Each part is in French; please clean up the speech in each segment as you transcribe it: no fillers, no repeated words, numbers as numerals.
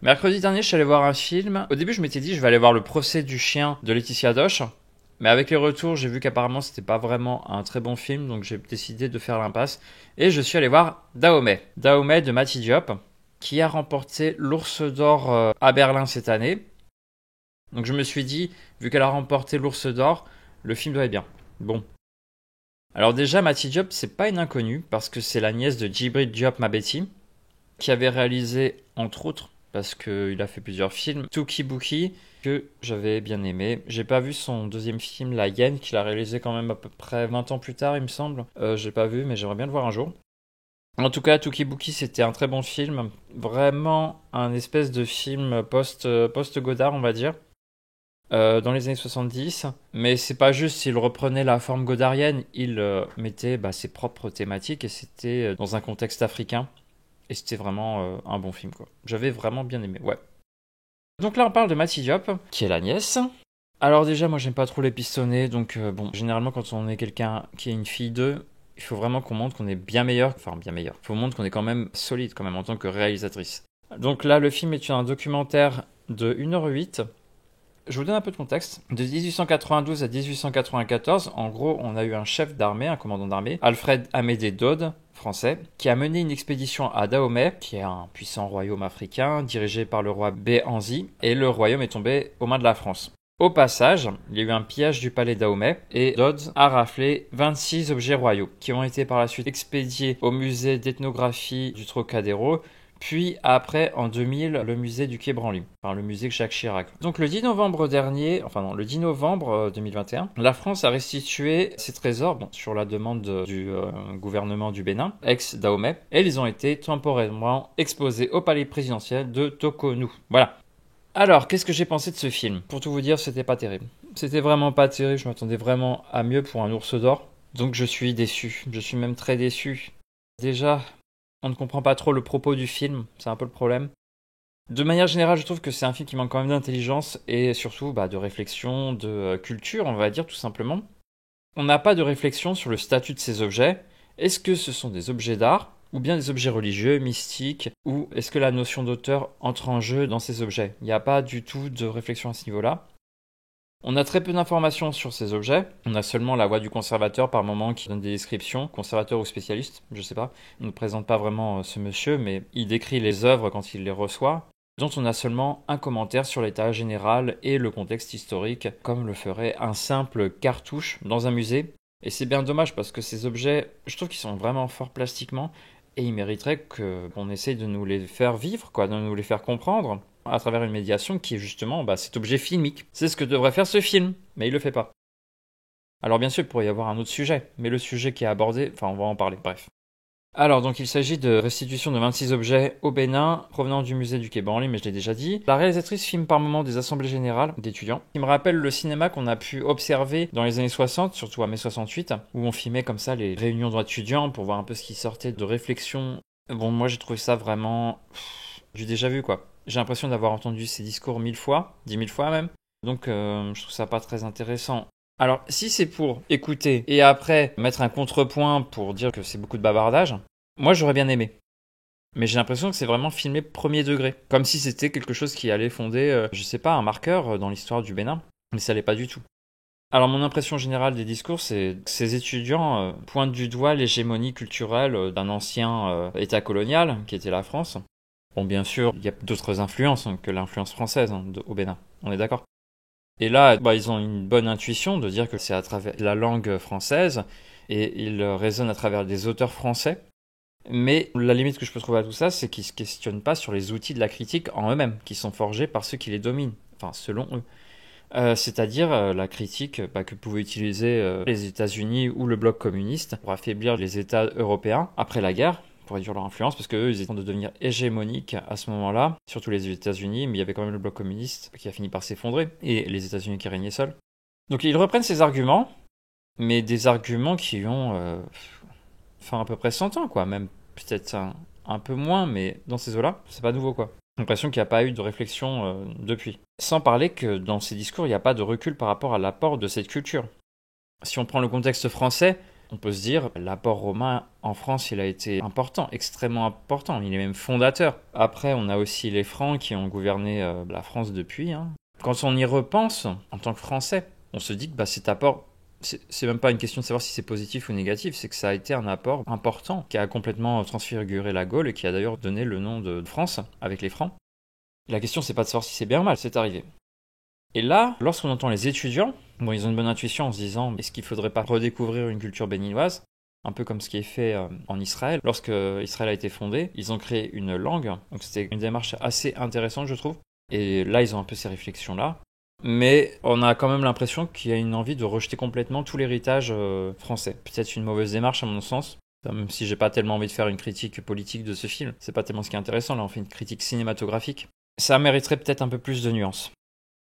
Mercredi dernier, je suis allé voir un film. Au début, je m'étais dit, je vais aller voir Le procès du chien de Laetitia Doche. Mais avec les retours, j'ai vu qu'apparemment, c'était pas vraiment un très bon film. Donc, j'ai décidé de faire l'impasse. Et je suis allé voir Dahomey. Dahomey de Mati Diop, qui a remporté l'Ours d'Or à Berlin cette année. Donc, je me suis dit, vu qu'elle a remporté l'Ours d'Or, le film doit être bien. Bon. Alors, déjà, Mati Diop, c'est pas une inconnue, parce que c'est la nièce de Djibril Diop Mabeti, qui avait réalisé, entre autres, parce qu'il a fait plusieurs films, Touki Bouki, que j'avais bien aimé. J'ai pas vu son deuxième film, La Hyène, qu'il a réalisé quand même à peu près 20 ans plus tard, il me semble. J'ai pas vu, mais j'aimerais bien le voir un jour. En tout cas, Touki Bouki, c'était un très bon film. Vraiment un espèce de film post-Godard, on va dire. Dans les années 70. Mais c'est pas juste s'il reprenait la forme godarienne, il mettait ses propres thématiques et c'était dans un contexte africain. Et c'était vraiment un bon film, quoi. J'avais vraiment bien aimé, ouais. Donc là, on parle de Mati Diop, qui est la nièce. Alors déjà, moi, j'aime pas trop les pistonnés, donc bon, généralement, quand on est quelqu'un qui est une fille d'eux, il faut vraiment qu'on montre qu'on est bien meilleur, enfin bien meilleur. Il faut montrer qu'on est quand même solide, quand même, en tant que réalisatrice. Donc là, le film est un documentaire de 1h08. Je vous donne un peu de contexte. De 1892 à 1894, en gros, on a eu un chef d'armée, un commandant d'armée, Alfred Amédée Dode, français, qui a mené une expédition à Dahomey, qui est un puissant royaume africain, dirigé par le roi Béhanzi, et le royaume est tombé aux mains de la France. Au passage, il y a eu un pillage du palais Dahomey, et Dodds a raflé 26 objets royaux, qui ont été par la suite expédiés au musée d'ethnographie du Trocadéro, puis après, en 2000, le musée du Quai Branly, enfin le musée Jacques Chirac. Donc le 10 novembre dernier, enfin non, le 10 novembre 2021, la France a restitué ses trésors sur la demande du gouvernement du Bénin, ex-Dahomey, et ils ont été temporairement exposés au palais présidentiel de Tokonou. Voilà. Alors, qu'est-ce que j'ai pensé de ce film? Pour tout vous dire, c'était pas terrible. C'était vraiment pas terrible, je m'attendais vraiment à mieux pour un ours d'or. Donc je suis déçu, je suis même très déçu. Déjà, on ne comprend pas trop le propos du film, c'est un peu le problème. De manière générale, je trouve que c'est un film qui manque quand même d'intelligence et surtout de réflexion, de culture, on va dire tout simplement. On n'a pas de réflexion sur le statut de ces objets. Est-ce que ce sont des objets d'art ou bien des objets religieux, mystiques, ou est-ce que la notion d'auteur entre en jeu dans ces objets? Il n'y a pas du tout de réflexion à ce niveau-là. On a très peu d'informations sur ces objets. On a seulement la voix du conservateur par moment qui donne des descriptions, conservateur ou spécialiste, je sais pas. On ne présente pas vraiment ce monsieur, mais il décrit les œuvres quand il les reçoit, dont on a seulement un commentaire sur l'état général et le contexte historique, comme le ferait un simple cartouche dans un musée. Et c'est bien dommage parce que ces objets, je trouve qu'ils sont vraiment forts plastiquement et ils mériteraient qu'on essaye de nous les faire vivre, quoi, de nous les faire comprendre à travers une médiation qui est justement cet objet filmique. C'est ce que devrait faire ce film, mais il le fait pas. Alors bien sûr, il pourrait y avoir un autre sujet, mais le sujet qui est abordé, enfin on va en parler, bref. Alors donc il s'agit de restitution de 26 objets au Bénin, provenant du musée du Quai Branly, mais je l'ai déjà dit. La réalisatrice filme par moments des assemblées générales d'étudiants, qui me rappellent le cinéma qu'on a pu observer dans les années 60, surtout à mai 68, où on filmait comme ça les réunions d'étudiants pour voir un peu ce qui sortait de réflexion. Bon, moi j'ai trouvé ça vraiment... du déjà vu, quoi. J'ai l'impression d'avoir entendu ces discours 1000 fois, 10 000 fois même. Donc je trouve ça pas très intéressant. Alors si c'est pour écouter et après mettre un contrepoint pour dire que c'est beaucoup de bavardage, moi j'aurais bien aimé. Mais j'ai l'impression que c'est vraiment filmé premier degré. Comme si c'était quelque chose qui allait fonder, je sais pas, un marqueur dans l'histoire du Bénin. Mais ça l'est pas du tout. Alors mon impression générale des discours, c'est que ces étudiants pointent du doigt l'hégémonie culturelle d'un ancien État colonial, qui était la France. Bon, bien sûr, il y a d'autres influences que l'influence française au Bénin, on est d'accord. Et là, ils ont une bonne intuition de dire que c'est à travers la langue française, et ils raisonnent à travers des auteurs français. Mais la limite que je peux trouver à tout ça, c'est qu'ils ne se questionnent pas sur les outils de la critique en eux-mêmes, qui sont forgés par ceux qui les dominent, enfin selon eux. C'est-à-dire la critique que pouvaient utiliser les États-Unis ou le bloc communiste pour affaiblir les États européens après la guerre, pour réduire leur influence, parce qu'eux, ils étaient en train de devenir hégémoniques à ce moment-là, surtout les États-Unis, mais il y avait quand même le bloc communiste qui a fini par s'effondrer, et les États-Unis qui régnaient seuls. Donc ils reprennent ces arguments, mais des arguments qui ont à peu près 100 ans, quoi, même peut-être un peu moins, mais dans ces eaux-là, c'est pas nouveau, quoi. J'ai l'impression qu'il n'y a pas eu de réflexion depuis. Sans parler que dans ces discours, il n'y a pas de recul par rapport à l'apport de cette culture. Si on prend le contexte français, On peut se dire, l'apport romain en France, il a été important, extrêmement important. Il est même fondateur. Après, on a aussi les Francs qui ont gouverné la France depuis. Hein. Quand on y repense, en tant que Français, on se dit que cet apport, c'est même pas une question de savoir si c'est positif ou négatif, c'est que ça a été un apport important qui a complètement transfiguré la Gaule et qui a d'ailleurs donné le nom de France avec les Francs. La question, c'est pas de savoir si c'est bien ou mal, c'est arrivé. Et là, lorsqu'on entend les étudiants, ils ont une bonne intuition en se disant, est-ce qu'il faudrait pas redécouvrir une culture béninoise, un peu comme ce qui est fait en Israël. Lorsque Israël a été fondé, ils ont créé une langue, donc c'était une démarche assez intéressante, je trouve. Et là, ils ont un peu ces réflexions-là. Mais on a quand même l'impression qu'il y a une envie de rejeter complètement tout l'héritage français. Peut-être une mauvaise démarche à mon sens, même si j'ai pas tellement envie de faire une critique politique de ce film. C'est pas tellement ce qui est intéressant, là on fait une critique cinématographique. Ça mériterait peut-être un peu plus de nuances.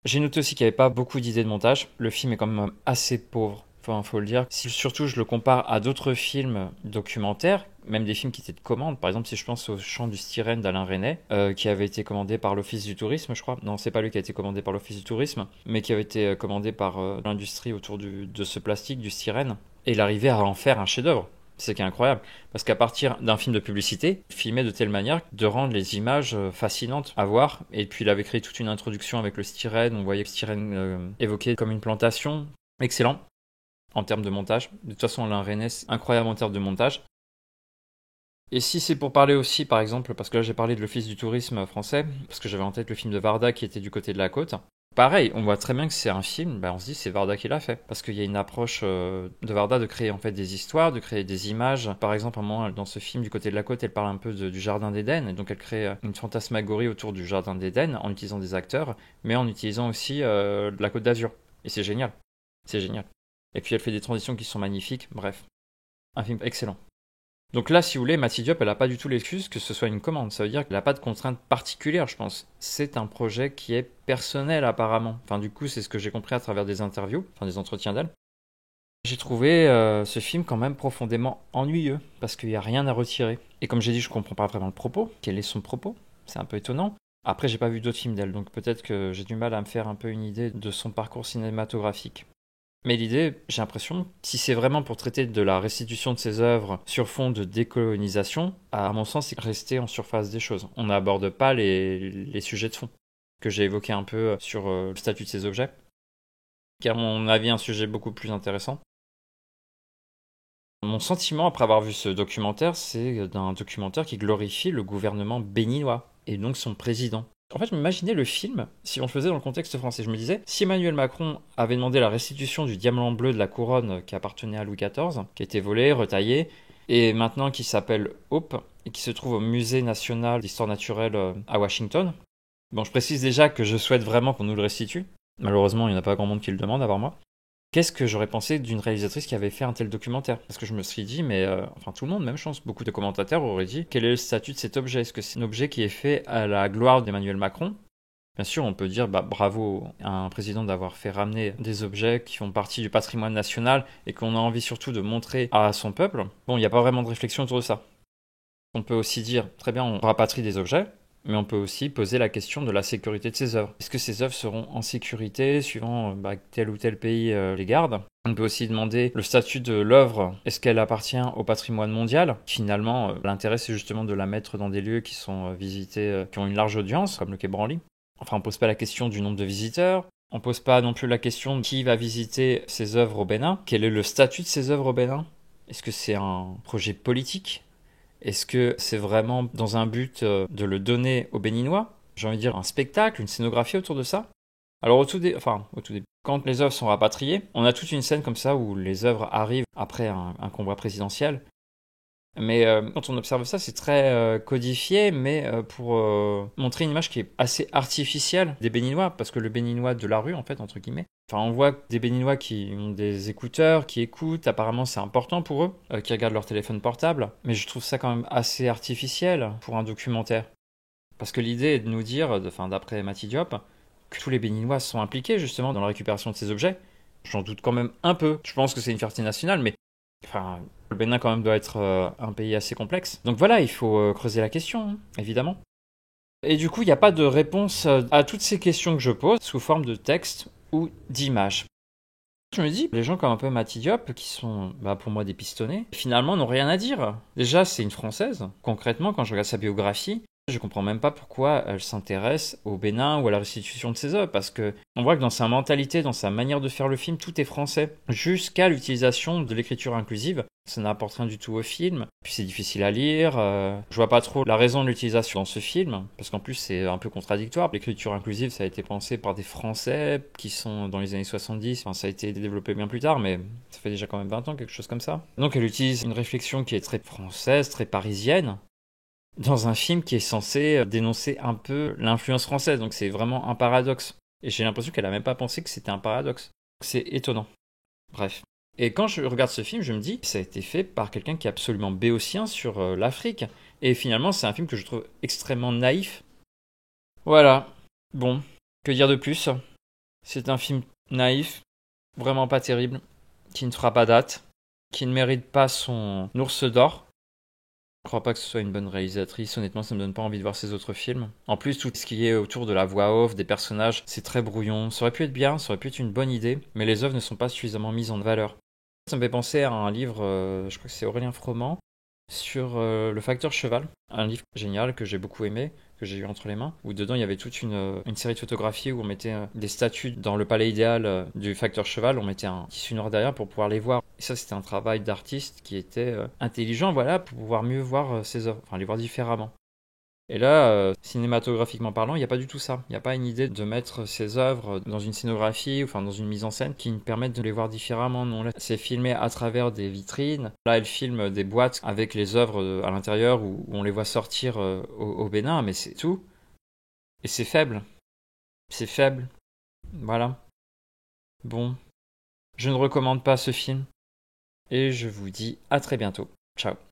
J'ai noté aussi qu'il n'y avait pas beaucoup d'idées de montage. Le film est quand même assez pauvre, faut le dire. Si surtout je le compare à d'autres films documentaires, même des films qui étaient de commande, par exemple si je pense au Chant du Styrène d'Alain Resnais, qui avait été commandé par l'Office du Tourisme, je crois. Non, c'est pas lui qui a été commandé par l'Office du Tourisme, mais qui avait été commandé par l'industrie autour de ce plastique, du styrène. Et il arrivait à en faire un chef-d'œuvre. C'est ce qui est incroyable. Parce qu'à partir d'un film de publicité, filmé de telle manière de rendre les images fascinantes à voir. Et puis il avait créé toute une introduction avec le styrène. On voyait le styrène évoqué comme une plantation. Excellent en termes de montage. De toute façon, Alain Resnais, incroyable en termes de montage. Et si c'est pour parler aussi, par exemple, parce que là j'ai parlé de l'Office du tourisme français, parce que j'avais en tête le film de Varda qui était du côté de la côte. Pareil, on voit très bien que c'est un film, on se dit c'est Varda qui l'a fait. Parce qu'il y a une approche de Varda de créer en fait des histoires, de créer des images. Par exemple, à un moment, dans ce film du côté de la côte, elle parle un peu du Jardin d'Éden. Et donc elle crée une fantasmagorie autour du Jardin d'Éden en utilisant des acteurs, mais en utilisant aussi de la Côte d'Azur. Et c'est génial. C'est génial. Et puis elle fait des transitions qui sont magnifiques. Bref, un film excellent. Donc là, si vous voulez, Mati Diop, elle n'a pas du tout l'excuse que ce soit une commande. Ça veut dire qu'elle n'a pas de contrainte particulière, je pense. C'est un projet qui est personnel, apparemment. Enfin, du coup, c'est ce que j'ai compris à travers des interviews, enfin des entretiens d'elle. J'ai trouvé ce film quand même profondément ennuyeux, parce qu'il n'y a rien à retirer. Et comme j'ai dit, je comprends pas vraiment le propos. Quel est son propos? C'est un peu étonnant. Après, j'ai pas vu d'autres films d'elle, donc peut-être que j'ai du mal à me faire un peu une idée de son parcours cinématographique. Mais l'idée, j'ai l'impression, si c'est vraiment pour traiter de la restitution de ses œuvres sur fond de décolonisation, à mon sens, c'est rester en surface des choses. On n'aborde pas les sujets de fond que j'ai évoqués un peu sur le statut de ces objets, qui est à mon avis un sujet beaucoup plus intéressant. Mon sentiment après avoir vu ce documentaire, c'est d'un documentaire qui glorifie le gouvernement béninois, et donc son président. En fait, je m'imaginais le film si on le faisait dans le contexte français. Je me disais, si Emmanuel Macron avait demandé la restitution du diamant bleu de la couronne qui appartenait à Louis XIV, qui a été volé, retaillé, et maintenant qui s'appelle Hope, et qui se trouve au Musée national d'histoire naturelle à Washington. Bon, je précise déjà que je souhaite vraiment qu'on nous le restitue. Malheureusement, il n'y en a pas grand monde qui le demande, à part moi. Qu'est-ce que j'aurais pensé d'une réalisatrice qui avait fait un tel documentaire? Parce que je me suis dit, mais enfin tout le monde, même chance, beaucoup de commentateurs auraient dit, quel est le statut de cet objet? Est-ce que c'est un objet qui est fait à la gloire d'Emmanuel Macron? Bien sûr, on peut dire bravo à un président d'avoir fait ramener des objets qui font partie du patrimoine national et qu'on a envie surtout de montrer à son peuple. Bon, il n'y a pas vraiment de réflexion autour de ça. On peut aussi dire, très bien, on rapatrie des objets, mais on peut aussi poser la question de la sécurité de ces œuvres. Est-ce que ces œuvres seront en sécurité suivant tel ou tel pays les garde? On peut aussi demander le statut de l'œuvre. Est-ce qu'elle appartient au patrimoine mondial? Finalement, l'intérêt c'est justement de la mettre dans des lieux qui sont visités, qui ont une large audience, comme le Quai Branly. Enfin, on pose pas la question du nombre de visiteurs. On pose pas non plus la question de qui va visiter ces œuvres au Bénin. Quel est le statut de ces œuvres au Bénin? Est-ce que c'est un projet politique? Est-ce que c'est vraiment dans un but de le donner aux Béninois? J'ai envie de dire un spectacle, une scénographie autour de ça? Alors au tout début, quand les œuvres sont rapatriées, on a toute une scène comme ça où les œuvres arrivent après un convoi présidentiel. Mais quand on observe ça, c'est très codifié, mais pour montrer une image qui est assez artificielle des Béninois, parce que le Béninois de la rue, en fait, entre guillemets. Enfin, on voit des Béninois qui ont des écouteurs, qui écoutent, apparemment c'est important pour eux, qui regardent leur téléphone portable, mais je trouve ça quand même assez artificiel pour un documentaire. Parce que l'idée est de nous dire, d'après Mati Diop, que tous les Béninois sont impliqués justement dans la récupération de ces objets. J'en doute quand même un peu. Je pense que c'est une fierté nationale, mais le Bénin quand même doit être un pays assez complexe. Donc voilà, il faut creuser la question, hein, évidemment. Et du coup, il n'y a pas de réponse à toutes ces questions que je pose sous forme de texte ou d'images. Je me dis, les gens comme un peu Mati Diop, qui sont pour moi des pistonnés, finalement n'ont rien à dire. Déjà, c'est une Française. Concrètement, quand je regarde sa biographie, je comprends même pas pourquoi elle s'intéresse au Bénin ou à la restitution de ses œuvres, parce que on voit que dans sa mentalité, dans sa manière de faire le film, tout est français. Jusqu'à l'utilisation de l'écriture inclusive, ça n'apporte rien du tout au film. Puis c'est difficile à lire. Je vois pas trop la raison de l'utilisation dans ce film, parce qu'en plus c'est un peu contradictoire. L'écriture inclusive, ça a été pensé par des Français qui sont dans les années 70. Enfin, ça a été développé bien plus tard, mais ça fait déjà quand même 20 ans, quelque chose comme ça. Donc elle utilise une réflexion qui est très française, très parisienne, dans un film qui est censé dénoncer un peu l'influence française. Donc c'est vraiment un paradoxe. Et j'ai l'impression qu'elle a même pas pensé que c'était un paradoxe. C'est étonnant. Bref. Et quand je regarde ce film, je me dis que ça a été fait par quelqu'un qui est absolument béotien sur l'Afrique. Et finalement, c'est un film que je trouve extrêmement naïf. Voilà. Bon, que dire de plus? C'est un film naïf, vraiment pas terrible, qui ne fera pas date, qui ne mérite pas son ours d'or. Je crois pas que ce soit une bonne réalisatrice, honnêtement ça me donne pas envie de voir ses autres films. En plus tout ce qui est autour de la voix off, des personnages, c'est très brouillon. Ça aurait pu être bien, ça aurait pu être une bonne idée, mais les œuvres ne sont pas suffisamment mises en valeur. Ça me fait penser à un livre, je crois que c'est Aurélien Froment, sur le facteur cheval. Un livre génial que j'ai beaucoup aimé, que j'ai eu entre les mains, où dedans il y avait toute une série de photographies où on mettait des statues dans le palais idéal du facteur cheval, on mettait un tissu noir derrière pour pouvoir les voir. Et ça c'était un travail d'artiste qui était intelligent, voilà, pour pouvoir mieux voir ses œuvres, enfin les voir différemment. Et là, cinématographiquement parlant, il n'y a pas du tout ça. Il n'y a pas une idée de mettre ces œuvres dans une scénographie, enfin dans une mise en scène qui nous permette de les voir différemment. Non, là, c'est filmé à travers des vitrines. Là, elle filme des boîtes avec les œuvres à l'intérieur où on les voit sortir au Bénin, mais c'est tout. Et c'est faible. C'est faible. Voilà. Bon. Je ne recommande pas ce film. Et je vous dis à très bientôt. Ciao.